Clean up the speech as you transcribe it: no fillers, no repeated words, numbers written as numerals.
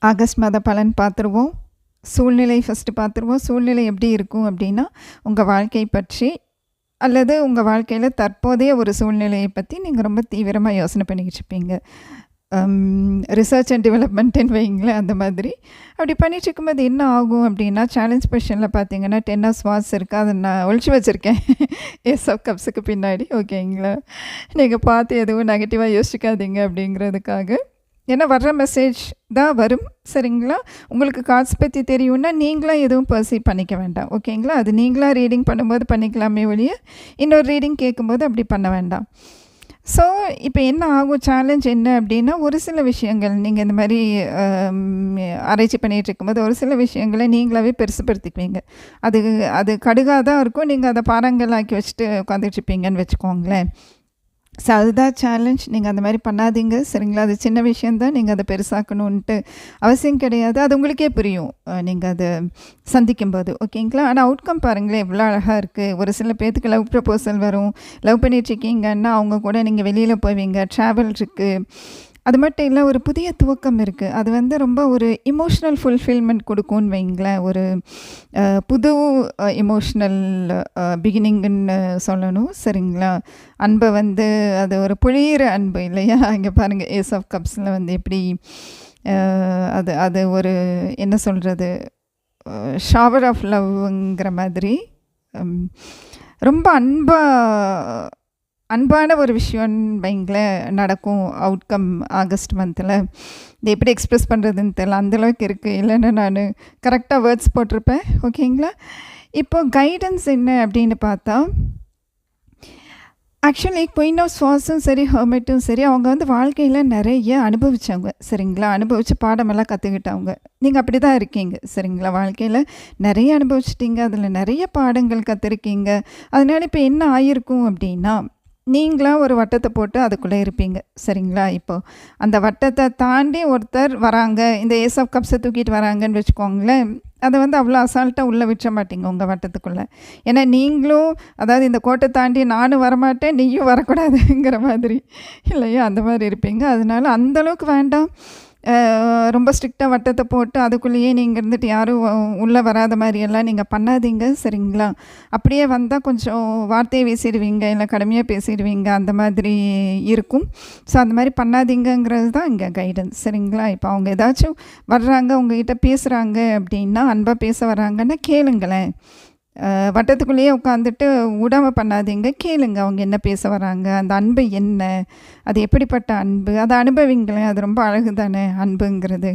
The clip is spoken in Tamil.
ஆகஸ்ட் மாத பலன் பார்த்துருவோம். சூழ்நிலை ஃபஸ்ட்டு பார்த்துருவோம். சூழ்நிலை எப்படி இருக்கும் அப்படின்னா, உங்கள் வாழ்க்கை பற்றி அல்லது உங்கள் வாழ்க்கையில் தற்போதைய ஒரு சூழ்நிலையை பற்றி நீங்கள் ரொம்ப தீவிரமாக யோசனை பண்ணிக்கிட்டு இருப்பீங்க. ரிசர்ச் அண்ட் டெவலப்மெண்ட்டுன்னு வைங்களேன், அந்த மாதிரி. அப்படி பண்ணிட்டு இருக்கும்போது என்ன ஆகும் அப்படின்னா, சேலஞ்ச் பொசிஷனில் பார்த்தீங்கன்னா 10 ஆஃப் ஸ்வார்ட்ஸ் இருக்குது. அதை நான் ஒழிச்சு வச்சுருக்கேன் ஏஸ் ஆஃப் கப்ஸுக்கு பின்னாடி. ஓகேங்களா? நீங்கள் பார்த்து எதுவும் நெகட்டிவாக யோசிக்காதீங்க அப்படிங்கிறதுக்காக. ஏன்னா வர்ற மெசேஜ் தான் வரும். சரிங்களா? உங்களுக்கு கார்ட்ஸ் பற்றி தெரியும்னா நீங்களாக எதுவும் பர்சீவ் பண்ணிக்க வேண்டாம். ஓகேங்களா? அது நீங்களாக ரீடிங் பண்ணும்போது பண்ணிக்கலாமே ஒழிய, இன்னொரு ரீடிங் கேட்கும்போது அப்படி பண்ண வேண்டாம். ஸோ இப்போ என்ன ஆகும், சேலஞ்ச் என்ன அப்படின்னா, ஒரு சில விஷயங்கள் நீங்கள் இந்த மாதிரி ஆராய்ச்சி பண்ணிகிட்டு இருக்கும்போது ஒரு சில விஷயங்களை நீங்களாகவே பெருசுப்படுத்திக்குவீங்க. அது அது கடுகாக தான் இருக்கும். நீங்கள் அதை பாறாங்கல்லாக்கி வச்சுட்டு உட்காந்துட்டு இருப்பீங்கன்னு வச்சுக்கோங்களேன். ஸோ அதுதான் சேலஞ்ச். நீங்கள் அந்த மாதிரி பண்ணாதீங்க. சரிங்களா? அது சின்ன விஷயந்தான். நீங்கள் அதை பெருசாக்கணுன்ட்டு அவசியம் கிடையாது. அது உங்களுக்கே புரியும் நீங்கள் அதை சந்திக்கும்போது. ஓகேங்களா? ஆனால் அவுட்கம் பாருங்களேன் எவ்வளோ அழகாக இருக்குது. ஒரு சில பேர்த்துக்கு லவ் ப்ரப்போசல் வரும். லவ் பண்ணிகிட்ருக்கீங்கன்னா அவங்க கூட நீங்கள் வெளியில் போவீங்க. ட்ராவல் இருக்குது. அது மட்டும் இல்லை, ஒரு புதிய துவக்கம் இருக்குது. அது வந்து ரொம்ப ஒரு இமோஷ்னல் ஃபுல்ஃபில்மெண்ட் கொடுக்கும்னு வைங்களேன். ஒரு புது எமோஷ்னல் பிகினிங்குன்னு சொல்லணும். சரிங்களா? அன்பை வந்து அது ஒரு பொழியிற அன்பு இல்லையா? இங்கே பாருங்கள், ஏஸ் ஆஃப் கப்ஸில் வந்து எப்படி அது அது ஒரு என்ன சொல்கிறது, ஷவர் ஆஃப் லவ்ங்கிற மாதிரி ரொம்ப அன்பான ஒரு விஷயம்னு வைங்களேன் நடக்கும். அவுட்கம் ஆகஸ்ட் மந்தில் இது எப்படி எக்ஸ்ப்ரெஸ் பண்ணுறதுன்னு தெரியல, அந்தளவுக்கு இருக்குது. இல்லைன்னா நான் கரெக்டாக வேர்ட்ஸ் போட்டிருப்பேன். ஓகேங்களா? இப்போ கைடன்ஸ் என்ன அப்படின்னு பார்த்தா, ஆக்சுவலி குயின் ஆஃப் ஸ்வார்ட்ஸும் சரி, ஹெர்மெட்டும் சரி, அவங்க வந்து வாழ்க்கையில் நிறைய அனுபவித்தவங்க. சரிங்களா? அனுபவித்து பாடமெல்லாம் கற்றுக்கிட்டவங்க. நீங்கள் அப்படி தான் இருக்கீங்க. சரிங்களா? வாழ்க்கையில் நிறைய அனுபவிச்சிட்டிங்க. அதில் நிறைய பாடங்கள் கற்றுருக்கீங்க. அதனால இப்போ என்ன ஆகிருக்கும் அப்படின்னா, நீங்களாக ஒரு வட்டத்தை போட்டு அதுக்குள்ளே இருப்பீங்க. சரிங்களா? இப்போது அந்த வட்டத்தை தாண்டி ஒருத்தர் வராங்க, இந்த ஏஸ் ஆஃப் கப்ஸை தூக்கிட்டு வராங்கன்னு வச்சுக்கோங்களேன். அதை வந்து அவ்வளோ அசால்ட்டாக உள்ளே விட்டுற மாட்டீங்க உங்கள் வட்டத்துக்குள்ளே. ஏன்னா நீங்களும், அதாவது இந்த கோட்டை தாண்டி நானும் வரமாட்டேன், நீயும் வரக்கூடாதுங்கிற மாதிரி இல்லையா? அந்த மாதிரி இருப்பீங்க. அதனால அந்தளவுக்கு வேண்டாம். ரொம்ப ஸ்ட்ரிக்டாக வட்டத்தை போட்டு அதுக்குள்ளேயே நீங்கள் இருந்துட்டு யாரும் உள்ளே வராத மாதிரியெல்லாம் நீங்கள் பண்ணாதீங்க. சரிங்களா? அப்படியே வந்தால் கொஞ்சம் வார்த்தையை வீசிடுவீங்க, இல்லை கடுமையாக பேசிடுவீங்க, அந்த மாதிரி இருக்கும். ஸோ அந்த மாதிரி பண்ணாதீங்கிறது தான் இங்கே கைடன்ஸ். சரிங்களா? இப்போ அவங்க ஏதாச்சும் வர்றாங்க, உங்ககிட்ட பேசுகிறாங்க அப்படின்னா, அன்பாக பேச வராங்கன்னா கேளுங்களேன். வட்டத்துக்குள்ளேயே உட்காந்துட்டு உடாம பண்ணாதீங்க. கேளுங்க அவங்க என்ன பேச வராங்க, அந்த அன்பு என்ன, அது எப்படிப்பட்ட அன்பு, அதை அனுபவிங்களேன். அது ரொம்ப அழகு தானே அன்புங்கிறது.